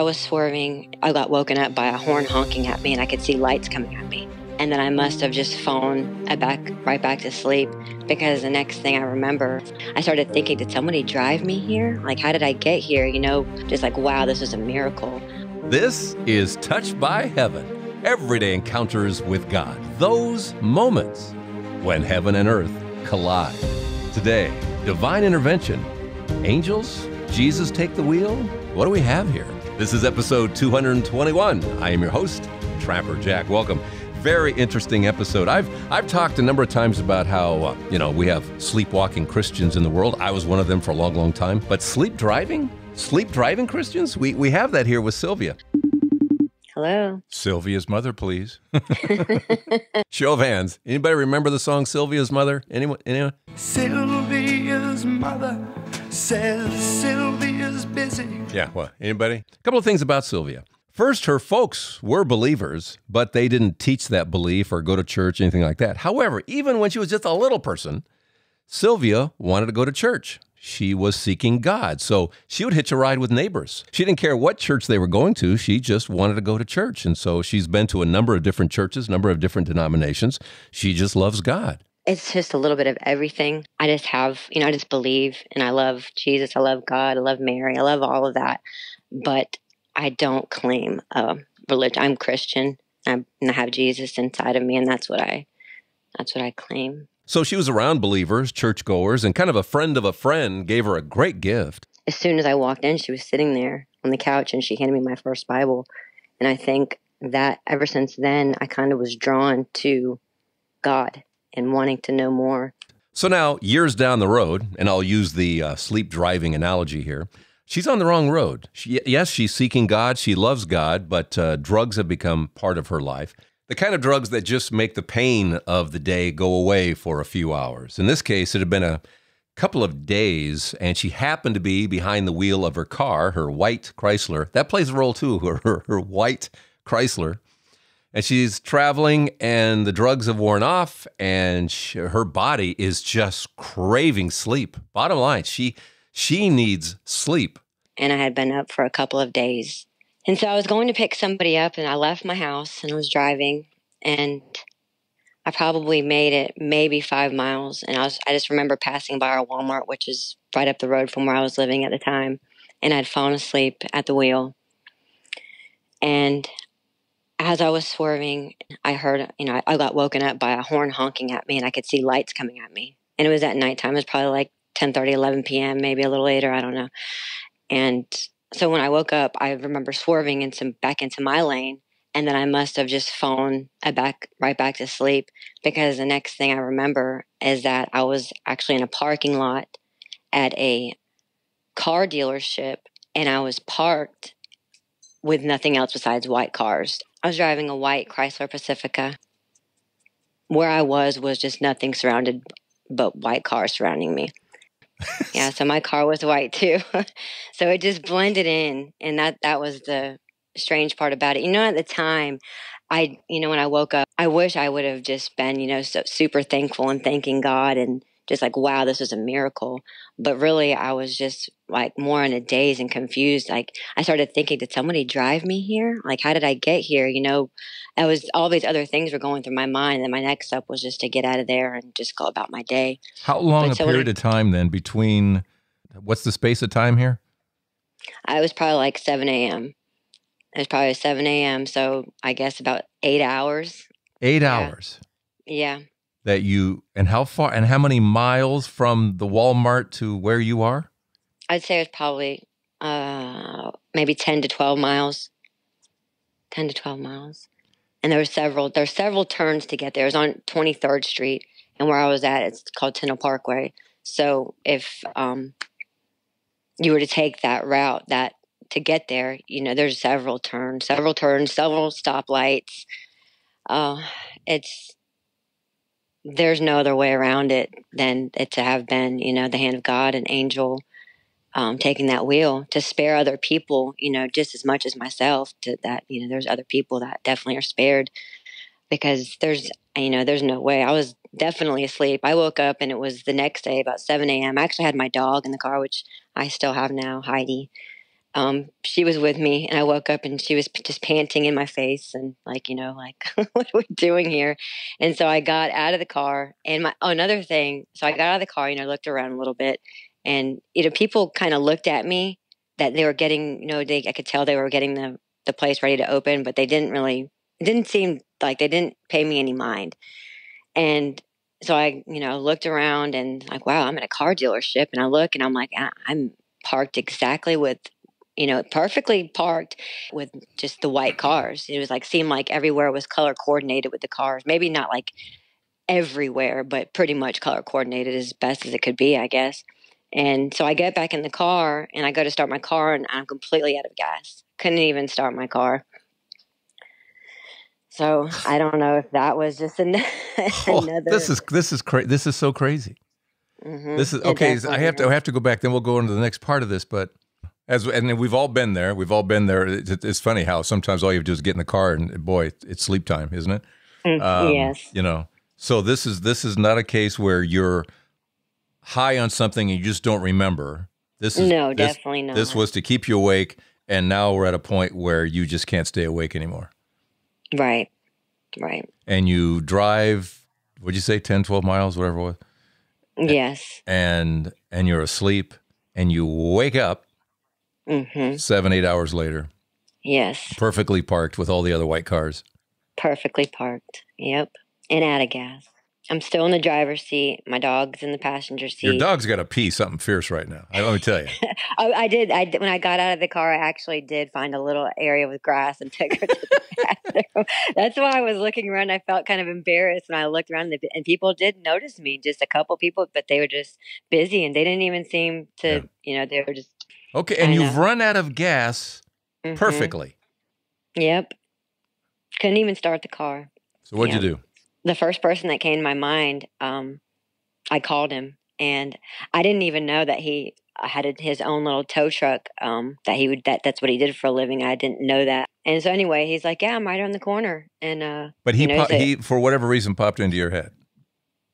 was swerving, I got woken up by a horn honking at me, and I could see lights coming at me. And then I must have just fallen right back to sleep, because the next thing I remember, I started thinking, did somebody drive me here? Like, how did I get here? Just like, wow, this was a miracle. This is Touched by Heaven, everyday encounters with God. Those moments when heaven and earth collide. Today, divine intervention. Angels? Jesus take the wheel? What do we have here? This is episode 221. I am your host, Trapper Jack. Welcome. Very interesting episode. I've talked a number of times about how, we have sleepwalking Christians in the world. I was one of them for a long, long time. But sleep driving Christians? We have that here with Sylvia. Hello. Sylvia's mother, please. Show of hands. Anybody remember the song Sylvia's Mother? Anyone? Sylvia's mother says Sylvia's busy. Yeah, well, anybody? A couple of things about Sylvia. First, her folks were believers, but they didn't teach that belief or go to church, anything like that. However, even when she was just a little person, Sylvia wanted to go to church. She was seeking God, so she would hitch a ride with neighbors. She didn't care what church they were going to. She just wanted to go to church, and so she's been to a number of different churches, a number of different denominations. She just loves God. It's just a little bit of everything. I just I just believe, and I love Jesus. I love God. I love Mary. I love all of that, but I don't claim a religion. I'm Christian, and I have Jesus inside of me, and that's what I claim. So she was around believers, churchgoers, and kind of a friend of a friend gave her a great gift. As soon as I walked in, she was sitting there on the couch, and she handed me my first Bible. And I think that ever since then, I kind of was drawn to God and wanting to know more. So now, years down the road, and I'll use the sleep driving analogy here, she's on the wrong road. Yes, she's seeking God. She loves God, but drugs have become part of her life. The kind of drugs that just make the pain of the day go away for a few hours. In this case, it had been a couple of days, and she happened to be behind the wheel of her car, her white Chrysler. That plays a role too, her white Chrysler. And she's traveling, and the drugs have worn off, and her body is just craving sleep. Bottom line, she needs sleep. And I had been up for a couple of days. And so I was going to pick somebody up, and I left my house and I was driving, and I probably made it maybe 5 miles. And I just remember passing by our Walmart, which is right up the road from where I was living at the time. And I'd fallen asleep at the wheel. And as I was swerving, I heard, I got woken up by a horn honking at me, and I could see lights coming at me. And it was at nighttime. It was probably like 10:30, 11 p.m., maybe a little later. I don't know. And so when I woke up, I remember swerving back into my lane, and then I must have just fallen right back to sleep, because the next thing I remember is that I was actually in a parking lot at a car dealership, and I was parked with nothing else besides white cars. I was driving a white Chrysler Pacifica. Where I was just nothing surrounded but white cars surrounding me. Yeah, so my car was white too. So it just blended in, and that was the strange part about it. At the time, when I woke up, I wish I would have just been, so super thankful and thanking God and just like, wow, this was a miracle. But really, I was just like more in a daze and confused. Like, I started thinking, did somebody drive me here? Like, how did I get here? All these other things were going through my mind, and my next step was just to get out of there and just go about my day. How long a period of time then between, what's the space of time here? I was probably like 7 a.m. It was probably 7 a.m., so I guess about 8 hours. 8 hours? Yeah. And how far, and how many miles from the Walmart to where you are? I'd say it's probably maybe 10 to 12 miles. 10 to 12 miles. And there's several turns to get there. It was on 23rd Street, and where I was at, it's called Tyndall Parkway. So if you were to take that route, to get there, there's several turns, several stoplights. There's no other way around it than it to have been, the hand of God, an angel, taking that wheel to spare other people, just as much as myself. There's other people that definitely are spared, because there's no way. I was definitely asleep. I woke up, and it was the next day about 7 a.m. I actually had my dog in the car, which I still have now, Heidi. she was with me, and I woke up and she was just panting in my face and like, like, what are we doing here? And so I got out of the car and another thing. So I got out of the car, looked around a little bit, and, people kind of looked at me that they were getting, I could tell they were getting the place ready to open, but it didn't seem like they didn't pay me any mind. And so I, looked around and like, wow, I'm at a car dealership, and I look and I'm like, I'm parked exactly with, perfectly parked with just the white cars. It was like, seemed like everywhere was color coordinated with the cars. Maybe not like everywhere, but pretty much color coordinated as best as it could be, I guess. And so I get back in the car and I go to start my car and I'm completely out of gas. Couldn't even start my car. So I don't know if that was just another. This is so crazy. Mm-hmm. This is okay. I have to go back. Then we'll go into the next part of this. But and we've all been there. It's funny how sometimes all you have to do is get in the car and boy, it's sleep time, isn't it? Yes. So this is not a case where you're high on something and you just don't remember. Definitely not. This was to keep you awake, and now we're at a point where you just can't stay awake anymore. Right. And you drive, what'd you say, 10, 12 miles, whatever it was? Yes. And you're asleep, and you wake up 7, 8 hours later. Yes. Perfectly parked with all the other white cars. Perfectly parked. Yep. And out of gas. I'm still in the driver's seat. My dog's in the passenger seat. Your dog's got to pee something fierce right now. Let me tell you. I did. When I got out of the car, I actually did find a little area with grass and took her to the bathroom. That's why I was looking around. I felt kind of embarrassed when I looked around, and people did notice me. Just a couple people, but they were just busy, and they didn't even seem to. They were just okay. And you've run out of gas perfectly. Yep. Couldn't even start the car. So what'd you do? The first person that came to my mind, I called him, and I didn't even know that he had his own little tow truck. That's what he did for a living. I didn't know that. And so anyway, he's like, "Yeah, I'm right around the corner." And but he for whatever reason popped into your head.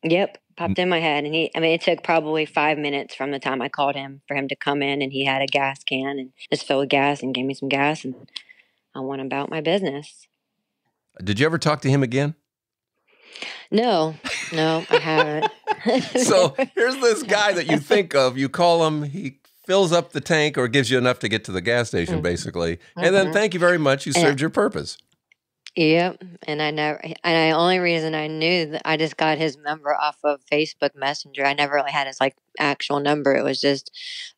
Yep, popped in my head, and it took probably 5 minutes from the time I called him for him to come in, and he had a gas can and just filled with gas and gave me some gas, and I went about my business. Did you ever talk to him again? No, I haven't. So here's this guy that you think of. You call him. He fills up the tank or gives you enough to get to the gas station, basically. And then thank you very much. You served your purpose. Yep. And the only reason I knew that I just got his number off of Facebook Messenger. I never really had his actual number. It was just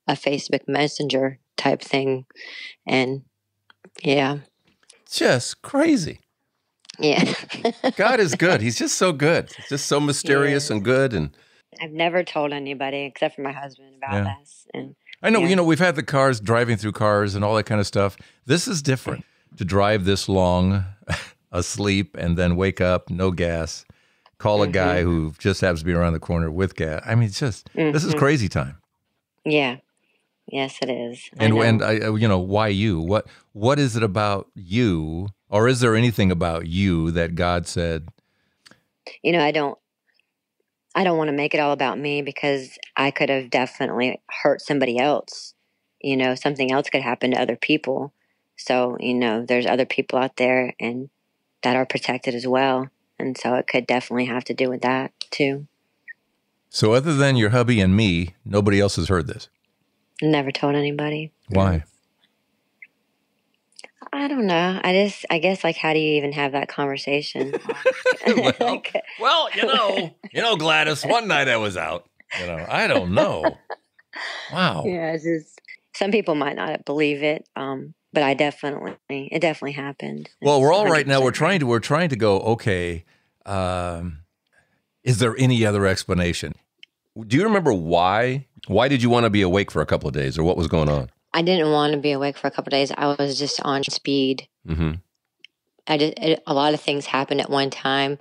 a Facebook Messenger type thing. And yeah. Just crazy. Yeah. God is good. He's just so good. He's just so mysterious and good. And I've never told anybody except for my husband about this. And I know, we've had the cars, driving through cars and all that kind of stuff. This is different. To drive this long asleep and then wake up, no gas, call a guy who just happens to be around the corner with gas. I mean, it's just, this is crazy time. Yeah. Yes, it is. And why you? What is it about you, or is there anything about you that God said? I don't want to make it all about me, because I could have definitely hurt somebody else. Something else could happen to other people. So, there's other people out there and that are protected as well. And so it could definitely have to do with that too. So other than your hubby and me, nobody else has heard this? Never told anybody. Why? I don't know. I guess how do you even have that conversation? well, Gladys, one night I was out, I don't know. Wow. Yeah. It's just, some people might not believe it. But it definitely happened. Well, we're all right now. We're trying to go, okay, is there any other explanation? Do you remember why? Why did you want to be awake for a couple of days, or what was going on? I didn't want to be awake for a couple of days. I was just on speed. Mm-hmm. A lot of things happened at one time.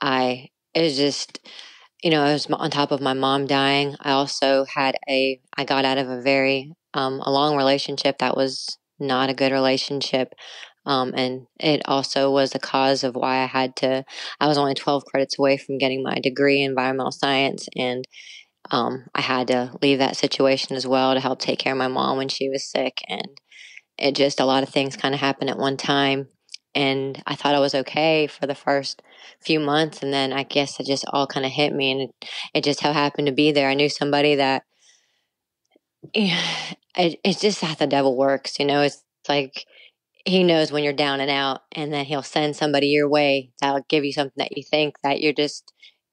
It was just, it was on top of my mom dying. I also I got out of a very, a long relationship that was not a good relationship. And it also was the cause of why I was only 12 credits away from getting my degree in environmental science. And I had to leave that situation as well to help take care of my mom when she was sick. And it just, a lot of things kind of happened at one time. And I thought I was okay for the first few months. And then I guess it just all kind of hit me, and it just so happened to be there. I knew somebody that, it's just how the devil works. It's like, he knows when you're down and out, and then he'll send somebody your way that'll give you something that you think that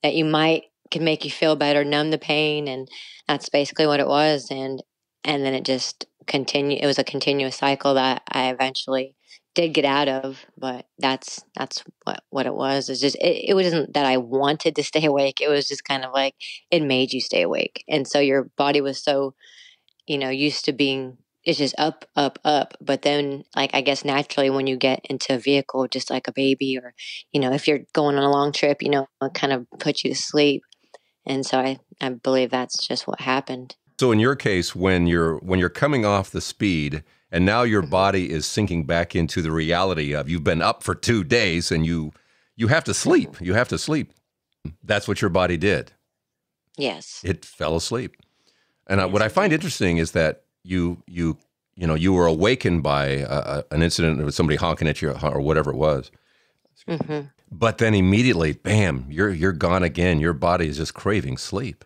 that you might can make you feel better, numb the pain. And that's basically what it was. And then it just continued. It was a continuous cycle that I eventually did get out of, but that's what it was. It's just, it wasn't that I wanted to stay awake. It was just kind of like, it made you stay awake. And so your body was so, used to being, it's just up, up, up. But then, like, I guess naturally when you get into a vehicle, just like a baby, or, if you're going on a long trip, it kind of puts you to sleep. And so I believe that's just what happened. So in your case, when you're coming off the speed and now your body is sinking back into the reality of you've been up for 2 days and you have to sleep. You have to sleep. That's what your body did. Yes. It fell asleep. And what I find interesting is that you were awakened by an incident with somebody honking at you or whatever it was. Mm-hmm. But then immediately, bam, you're gone again. Your body is just craving sleep.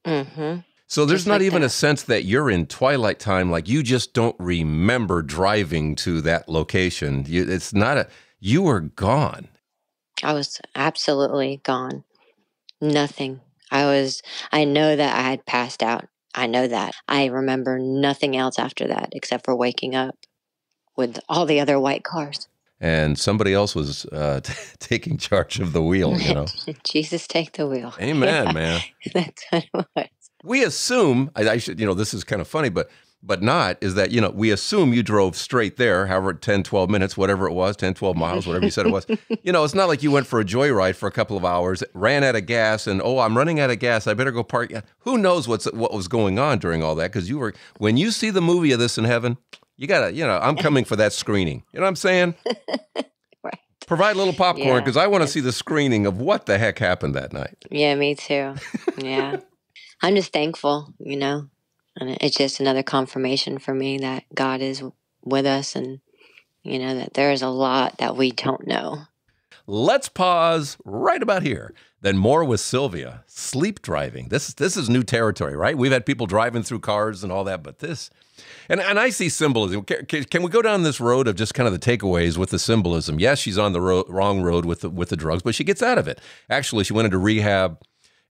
Mm-hmm. So there's Just not like even that. a sense that you're in twilight time, like you just don't remember driving to that location. You were gone. I was absolutely gone. Nothing. I know that I had passed out. I know that. I remember nothing else after that except for waking up with all the other white cars. And somebody else was taking charge of the wheel, Jesus, take the wheel. Amen, Yeah, man. that's what it was. We assume, I should, this is kind of funny, but not, is that, we assume you drove straight there, however, 10, 12 minutes, whatever it was, 10, 12 miles, whatever you said it was. It's not like you went for a joyride for a couple of hours, ran out of gas, and, I'm running out of gas, I better go park. Who knows what was going on during all that? Because when you see the movie of This in Heaven, you got to, I'm coming for that screening. You know what I'm saying? Right. Provide a little popcorn, because I want to it's- see the screening of what the heck happened that night. Yeah, me too. Yeah. I'm just thankful, and it's just another confirmation for me that God is with us, and, that there is a lot that we don't know. Let's pause right about here. Then more with Sylvia. Sleep driving. This is new territory, right? We've had people driving through cars and all that, but this... And I see symbolism. Can we go down this road of just kind of the takeaways with the symbolism? Yes, she's on the wrong road with the drugs, but she gets out of it. Actually, she went into rehab,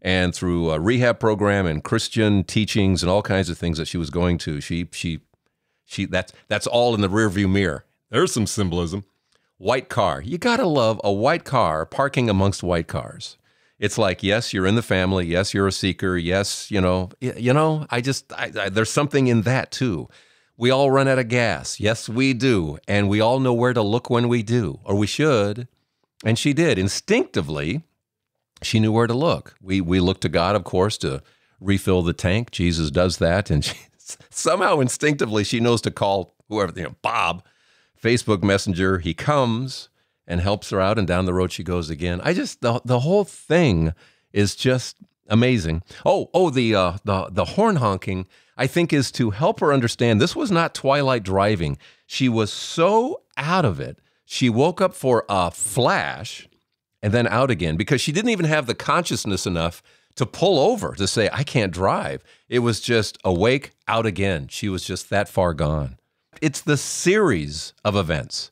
and through a rehab program and Christian teachings and all kinds of things that she was going to, that's all in the rearview mirror. There's some symbolism. White car. You gotta love a white car parking amongst white cars. It's like, yes, you're in the family. Yes, you're a seeker. Yes, there's something in that too. We all run out of gas. Yes, we do. And we all know where to look when we do, or we should. And she did. Instinctively, she knew where to look. We look to God, of course, to refill the tank. Jesus does that. And somehow instinctively, she knows to call whoever, Bob, Facebook Messenger. He comes and helps her out, and down the road she goes again. The whole thing is just amazing. The horn honking, I think, is to help her understand this was not twilight driving. She was so out of it. She woke up for a flash and then out again, because she didn't even have the consciousness enough to pull over to say, I can't drive. It was just awake, out again. She was just that far gone. It's the series of events.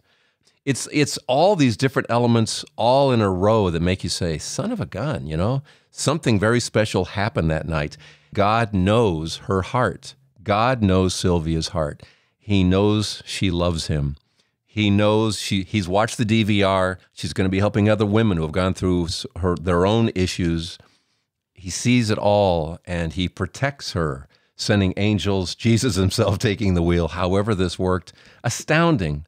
It's all these different elements all in a row that make you say, son of a gun, something very special happened that night. God knows her heart. God knows Sylvia's heart. He knows she loves him. He knows he's watched the DVR. She's going to be helping other women who have gone through their own issues. He sees it all, and he protects her, sending angels, Jesus himself taking the wheel. However this worked, astounding,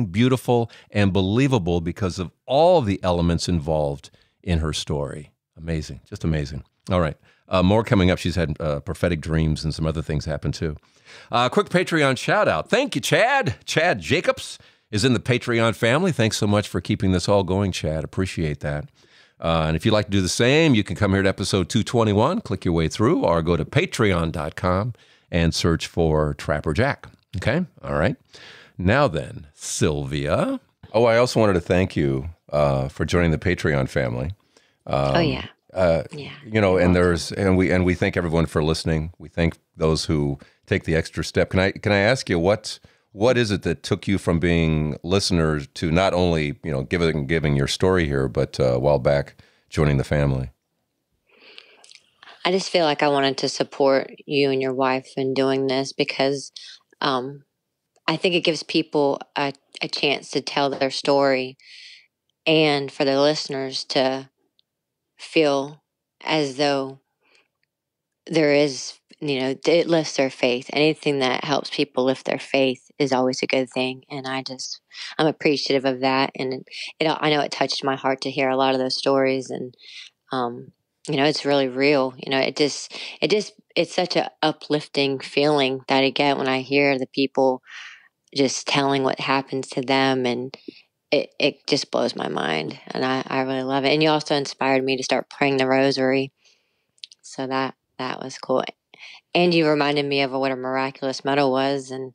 beautiful, and believable because of all the elements involved in her story. Amazing, just amazing. All right, more coming up. She's had prophetic dreams and some other things happen too. Quick Patreon shout out. Thank you, Chad. Chad Jacobs is in the Patreon family. Thanks so much for keeping this all going, Chad. Appreciate that. And if you'd like to do the same, you can come here to episode 221, click your way through, or go to patreon.com and search for Trapper Jack. Okay. All right. Now then, Sylvia. Oh, I also wanted to thank you for joining the Patreon family. Oh yeah. Yeah. You're And welcome. we thank everyone for listening. We thank those who take the extra step. Can I ask you what is it that took you from being listeners to not only giving your story here, but a while back joining the family? I just feel like I wanted to support you and your wife in doing this because um, I think it gives people a chance to tell their story and for the listeners to feel as though there is, it lifts their faith. Anything that helps people lift their faith is always a good thing. And I'm appreciative of that. And I know it touched my heart to hear a lot of those stories. And, um, it's really real. It's such a uplifting feeling that I get when I hear the people just telling what happens to them. And it just blows my mind. And I really love it. And you also inspired me to start praying the rosary. So that was cool. And you reminded me of what a miraculous medal was. And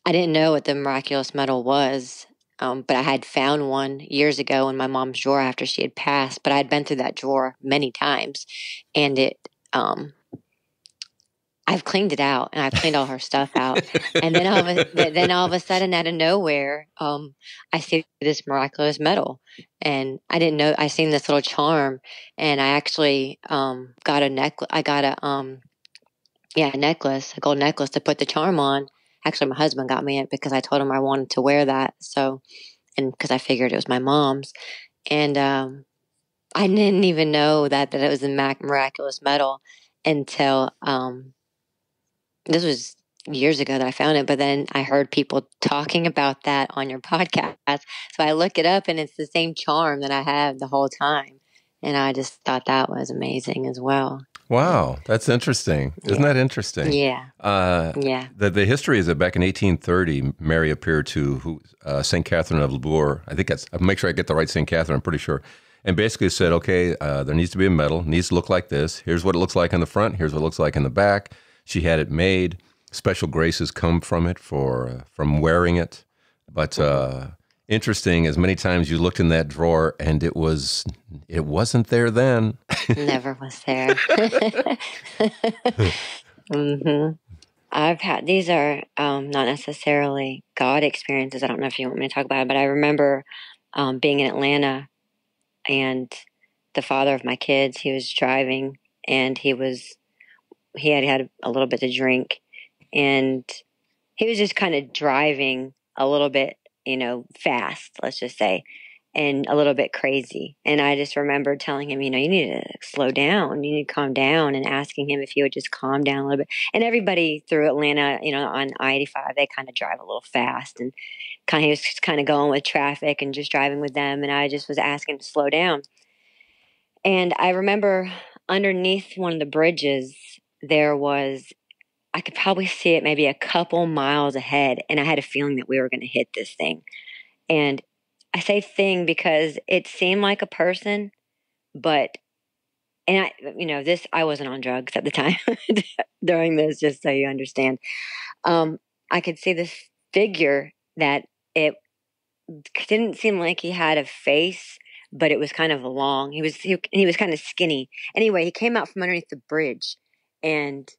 I didn't know what the miraculous medal was, but I had found one years ago in my mom's drawer after she had passed. But I had been through that drawer many times. And I've cleaned it out and I've cleaned all her stuff out. And then all of a sudden, out of nowhere, I see this miraculous medal. And I didn't know, I seen this little charm. And I actually got a necklace. I got a necklace, a gold necklace to put the charm on. Actually, my husband got me it because I told him I wanted to wear that. So, and because I figured it was my mom's. And I didn't even know that it was a miraculous medal until this was years ago that I found it. But then I heard people talking about that on your podcast. So I look it up and it's the same charm that I had the whole time. And I just thought that was amazing as well. Wow, that's interesting. Isn't that interesting? Yeah. Yeah. The history is that back in 1830, Mary appeared to St. Catherine of Lisieux. I'll make sure I get the right St. Catherine, I'm pretty sure. And basically said, okay, there needs to be a medal, needs to look like this. Here's what it looks like on the front. Here's what it looks like in the back. She had it made. Special graces come from it from wearing it. But interesting, as many times you looked in that drawer and it wasn't there then. Never was there. hmm these are not necessarily God experiences. I don't know if you want me to talk about it, but I remember being in Atlanta and the father of my kids, he was driving and he had a little bit to drink and he was just kind of driving a little bit, fast, let's just say, and a little bit crazy. And I just remember telling him, you need to slow down, you need to calm down, and asking him if he would just calm down a little bit. And everybody through Atlanta, on I-85, they kind of drive a little fast and he was just kind of going with traffic and just driving with them. And I just was asking him to slow down. And I remember underneath one of the bridges, I could probably see it maybe a couple miles ahead. And I had a feeling that we were going to hit this thing. And I say thing because it seemed like a person, but, I wasn't on drugs at the time during this, just so you understand. I could see this figure that it didn't seem like he had a face, but it was kind of long. He was kind of skinny. Anyway, he came out from underneath the bridge, and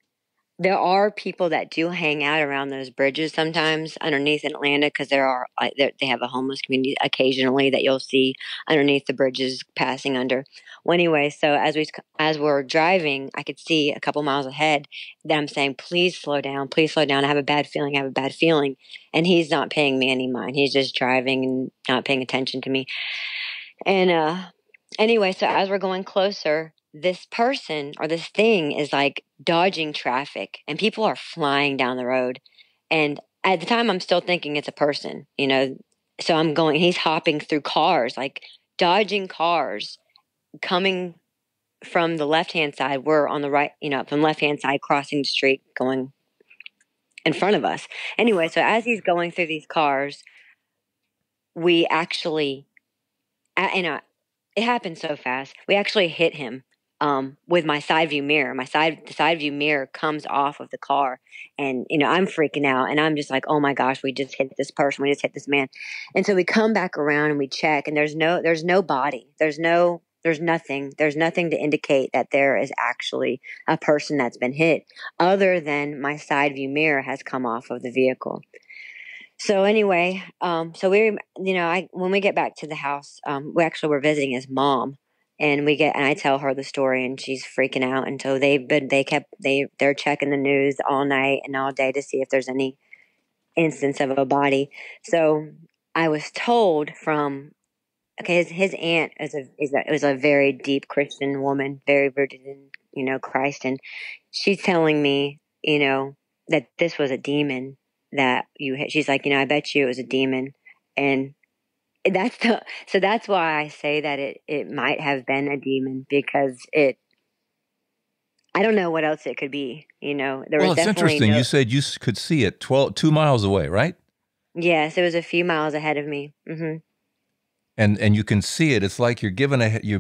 there are people that do hang out around those bridges sometimes underneath in Atlanta because they have a homeless community occasionally that you'll see underneath the bridges passing under. Well, anyway, so as we're driving, I could see a couple miles ahead that I'm saying, please slow down, please slow down. I have a bad feeling. I have a bad feeling. And he's not paying me any mind. He's just driving and not paying attention to me. And anyway, so as we're going closer, this person or this thing is like dodging traffic and people are flying down the road. And at the time, I'm still thinking it's a person, So he's hopping through cars, like dodging cars coming from the left-hand side. We're on the right, from left-hand side, crossing the street, going in front of us. Anyway, so as he's going through these cars, we actually, it happened so fast. We actually hit him with my side view mirror. The side view mirror comes off of the car, and I'm freaking out, and I'm just like, oh my gosh, we just hit this person, we just hit this man. And so we come back around and we check, and there's no body, there's nothing to indicate that there is actually a person that's been hit, other than my side view mirror has come off of the vehicle. So anyway, so when we get back to the house, we actually were visiting his mom, and I tell her the story, and she's freaking out. And so they're checking the news all night and all day to see if there's any instance of a body. So I was told from, okay, his aunt was a very deep Christian woman, very rooted in Christ, and she's telling me that this was a demon that you hit. She's like, I bet you it was a demon, and that's why I say that it might have been a demon, because I don't know what else it could be. There was it's definitely interesting. You said you could see it 2 miles away, right? Yes, it was a few miles ahead of me. Mm-hmm. And you can see it. It's like you've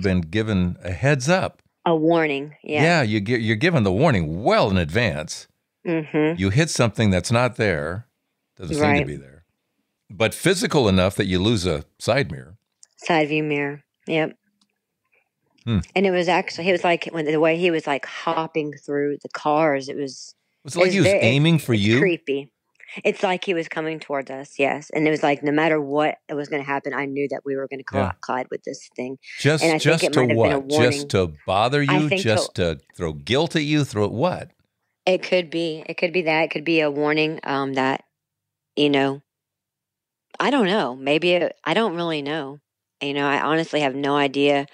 been given a heads up, a warning. Yeah, you're given the warning well in advance. Mm-hmm. You hit something that's not there, doesn't seem to be there, but physical enough that you lose a side mirror. Side view mirror. Yep. And it was the way he was like hopping through the cars. It was like he was aiming for you. Creepy. It's like he was coming towards us, yes. And it was like no matter what was going to happen, I knew that we were going to collide with this thing. Just to what? Just to bother you? Just to throw guilt at you? Throw what? It could be. It could be that. It could be a warning that, I don't know. Maybe I don't really know. I honestly have no idea.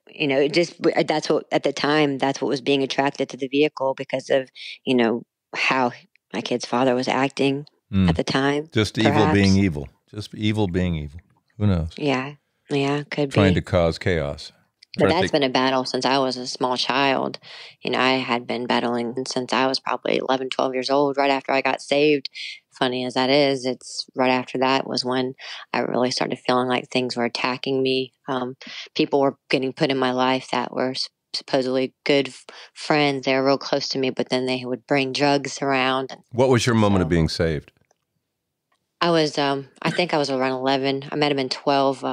That's what, at the time, that's what was being attracted to the vehicle, because of, how my kid's father was acting at the time. Just perhaps. Evil being evil. Just evil being evil. Who knows? Yeah. Yeah, could be. Trying to cause chaos. But that's been a battle since I was a small child. I had been battling since I was probably 11, 12 years old, right after I got saved. Funny as that is, it's right after that was when I really started feeling like things were attacking me. People were getting put in my life that were supposedly good friends. They were real close to me, but then they would bring drugs around. What was your moment of being saved? I was, I think I was around 11. I might have been 12.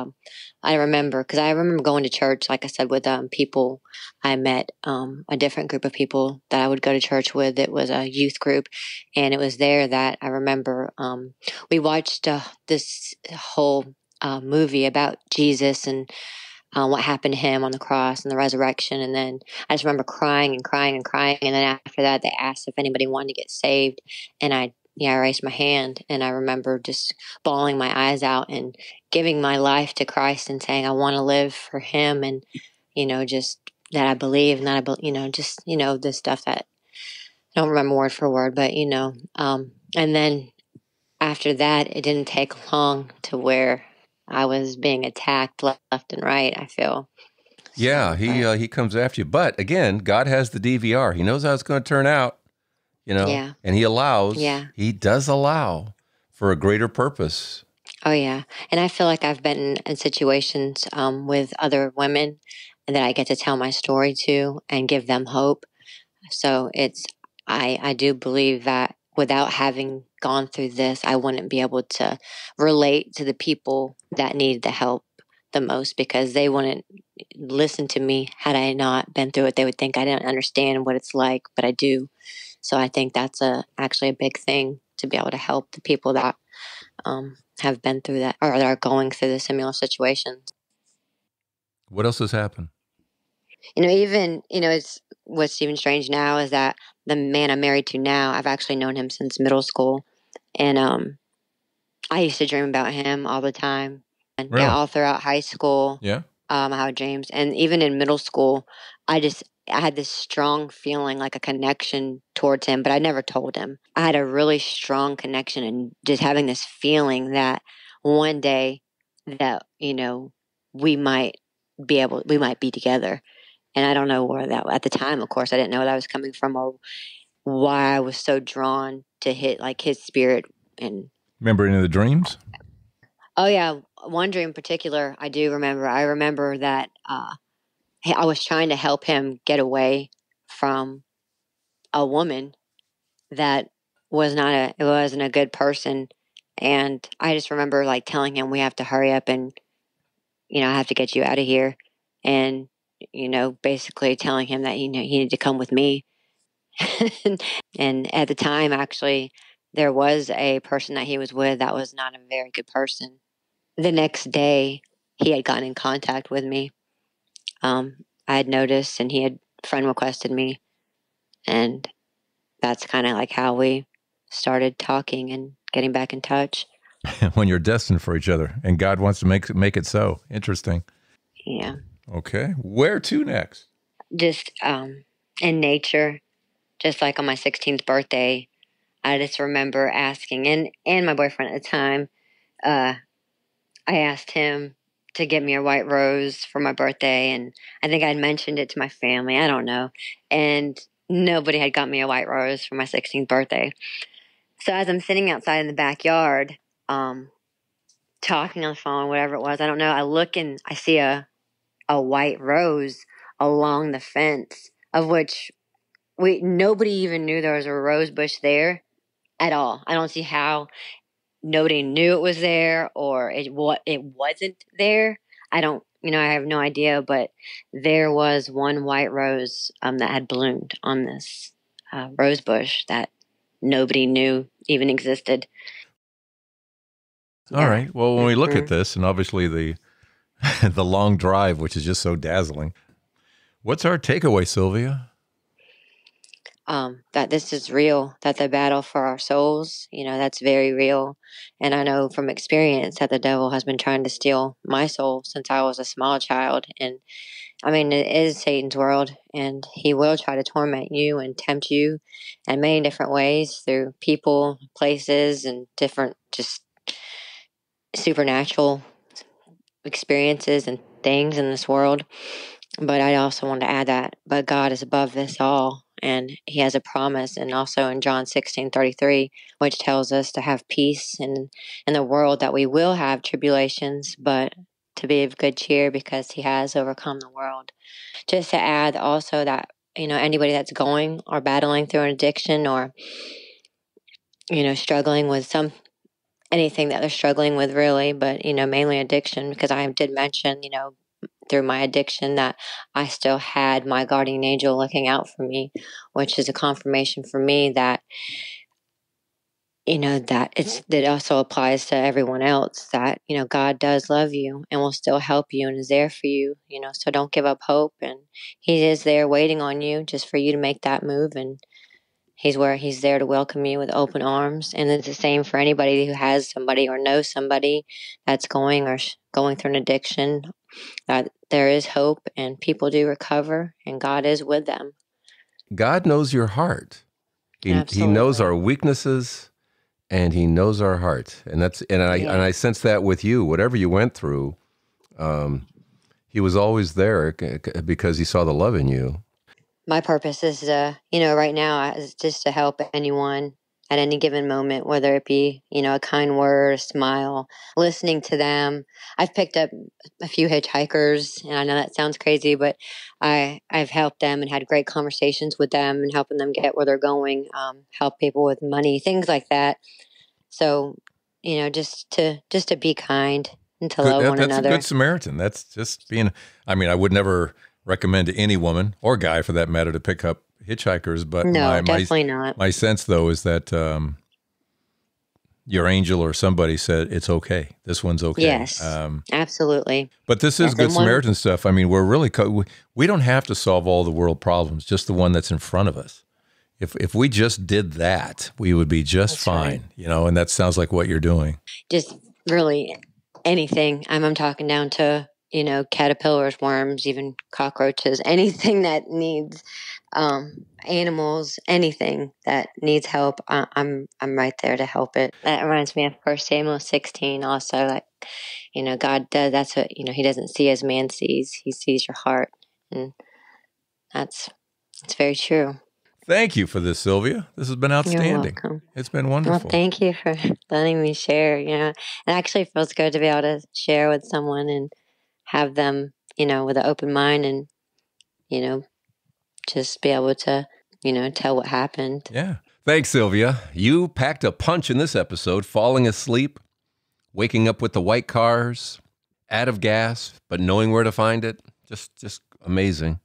I remember, because I remember going to church, like I said, with people. I met a different group of people that I would go to church with. It was a youth group, and it was there that I remember we watched this whole movie about Jesus and what happened to him on the cross and the resurrection. And then I just remember crying and crying and crying. And then after that, they asked if anybody wanted to get saved, and I raised my hand, and I remember just bawling my eyes out and giving my life to Christ and saying, I want to live for him. And, just that I believe, and that the stuff that I don't remember word for word, but, and then after that, it didn't take long to where I was being attacked left and right, I feel. Yeah, he comes after you. But again, God has the DVR. He knows how it's going to turn out. And he does allow for a greater purpose. Oh, yeah. And I feel like I've been in situations with other women that I get to tell my story to and give them hope. So I do believe that without having gone through this, I wouldn't be able to relate to the people that need the help the most, because they wouldn't listen to me had I not been through it. They would think I didn't understand what it's like, but I do. So I think that's actually a big thing, to be able to help the people that have been through that, or that are going through the similar situations. What else has happened? It's what's even strange now is that the man I'm married to now, I've actually known him since middle school, and I used to dream about him all the time, and really? all throughout high school. Yeah, I had dreams, and even in middle school, I had this strong feeling, like a connection towards him, but I never told him. I had a really strong connection, and just having this feeling that one day that, we might be together. And I don't know where that, at the time, of course, I didn't know where that was coming from, or why I was so drawn to his spirit. And remember any of the dreams? Oh yeah. One dream in particular, I do remember. I remember that, I was trying to help him get away from a woman that wasn't a good person. And I just remember like telling him, we have to hurry up and, I have to get you out of here. And, basically telling him that, he needed to come with me. And at the time, actually, there was a person that he was with that was not a very good person. The next day, he had gotten in contact with me. I had noticed, and he had friend requested me. And that's kind of like how we started talking and getting back in touch. When you're destined for each other, and God wants to make it so. Interesting. Yeah. Okay. Where to next? Just in nature, just like on my 16th birthday, I just remember asking, and my boyfriend at the time, I asked him to get me a white rose for my birthday, and I think I'd mentioned it to my family. I don't know. And nobody had got me a white rose for my 16th birthday. So as I'm sitting outside in the backyard, talking on the phone, whatever it was, I don't know, I look and I see a white rose along the fence, of which nobody even knew there was a rose bush there at all. I don't see how nobody knew it was there, or it wasn't there. I don't, I have no idea, but there was one white rose that had bloomed on this rose bush that nobody knew even existed. All right. Well, when we look at Mm-hmm. this, and obviously the the long drive, which is just so dazzling, what's our takeaway, Sylvia? That this is real, that the battle for our souls, that's very real. And I know from experience that the devil has been trying to steal my soul since I was a small child. And I mean, it is Satan's world, and he will try to torment you and tempt you in many different ways through people, places, and different just supernatural experiences and things in this world. But I also want to add that, but God is above this all, and he has a promise, and also in John 16:33, which tells us to have peace in the world, that we will have tribulations, but to be of good cheer because he has overcome the world. Just to add also that, anybody that's going or battling through an addiction, or, struggling with anything that they're struggling with really, but, mainly addiction, because I did mention, through my addiction that I still had my guardian angel looking out for me, which is a confirmation for me that, that also applies to everyone else, that, God does love you and will still help you and is there for you, so don't give up hope. And he is there waiting on you just for you to make that move. And he's there to welcome you with open arms. And it's the same for anybody who has somebody or knows somebody that's going through an addiction, that there is hope and people do recover and God is with them. God knows your heart. He knows our weaknesses, and he knows our heart. And I sense that with you. Whatever you went through, he was always there because he saw the love in you. My purpose is to, right now is just to help anyone at any given moment, whether it be, a kind word, a smile, listening to them. I've picked up a few hitchhikers, and I know that sounds crazy, but I've helped them and had great conversations with them and helping them get where they're going, help people with money, things like that. So, just to be kind and to love one another. That's a good Samaritan. That's just being, I would never recommend to any woman or guy for that matter to pick up hitchhikers, but no, definitely not. My sense though is that your angel or somebody said it's okay. This one's okay. Yes, absolutely. But this is good Samaritan stuff. We're really we don't have to solve all the world problems, just the one that's in front of us. If we just did that, we would be just fine. Right. And that sounds like what you're doing. Just really anything. I'm talking down to caterpillars, worms, even cockroaches, anything that needs, animals, anything that needs help. I'm right there to help it. That reminds me of 1 Samuel 16 also, like, God does, that's what, he doesn't see as man sees. He sees your heart. And it's very true. Thank you for this, Sylvia. This has been outstanding. You're welcome. It's been wonderful. Well, thank you for letting me share. It actually feels good to be able to share with someone and have them, with an open mind and just be able to, tell what happened. Yeah. Thanks, Sylvia. You packed a punch in this episode, falling asleep, waking up with the white cars, out of gas, but knowing where to find it. Just amazing.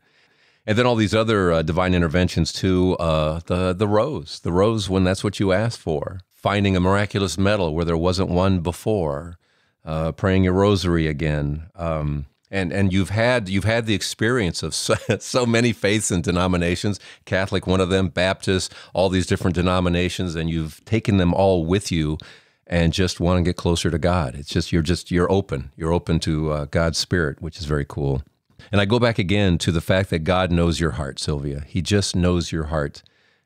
And then all these other divine interventions too. The rose when that's what you asked for. Finding a miraculous medal where there wasn't one before. Praying your rosary again. And you've had the experience of so many faiths and denominations, Catholic, one of them, Baptist, all these different denominations, and you've taken them all with you and just want to get closer to God. It's just, you're open. You're open to God's Spirit, which is very cool. And I go back again to the fact that God knows your heart, Sylvia. He just knows your heart.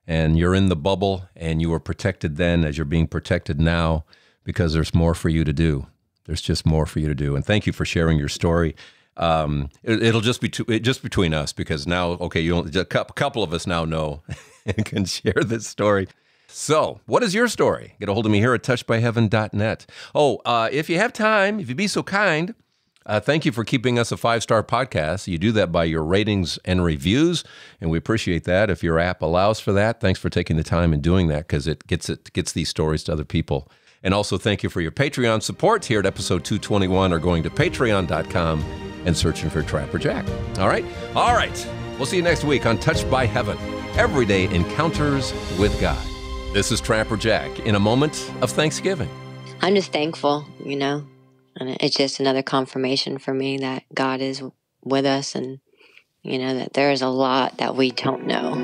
And you're in the bubble, and you were protected then as you're being protected now, because there's more for you to do. There's just more for you to do. And thank you for sharing your story. It'll just be just between us, because now, okay, a couple of us now know and can share this story. So what is your story? Get a hold of me here at touchedbyheaven.net. Oh, if you have time, if you'd be so kind, thank you for keeping us a 5-star podcast. You do that by your ratings and reviews, and we appreciate that. If your app allows for that, thanks for taking the time and doing that, because it gets these stories to other people. And also thank you for your Patreon support here at episode 221, or going to patreon.com and searching for Trapper Jack. All right? All right. We'll see you next week on Touched by Heaven, Everyday Encounters with God. This is Trapper Jack in a moment of Thanksgiving. I'm just thankful, and it's just another confirmation for me that God is with us, and, that there is a lot that we don't know.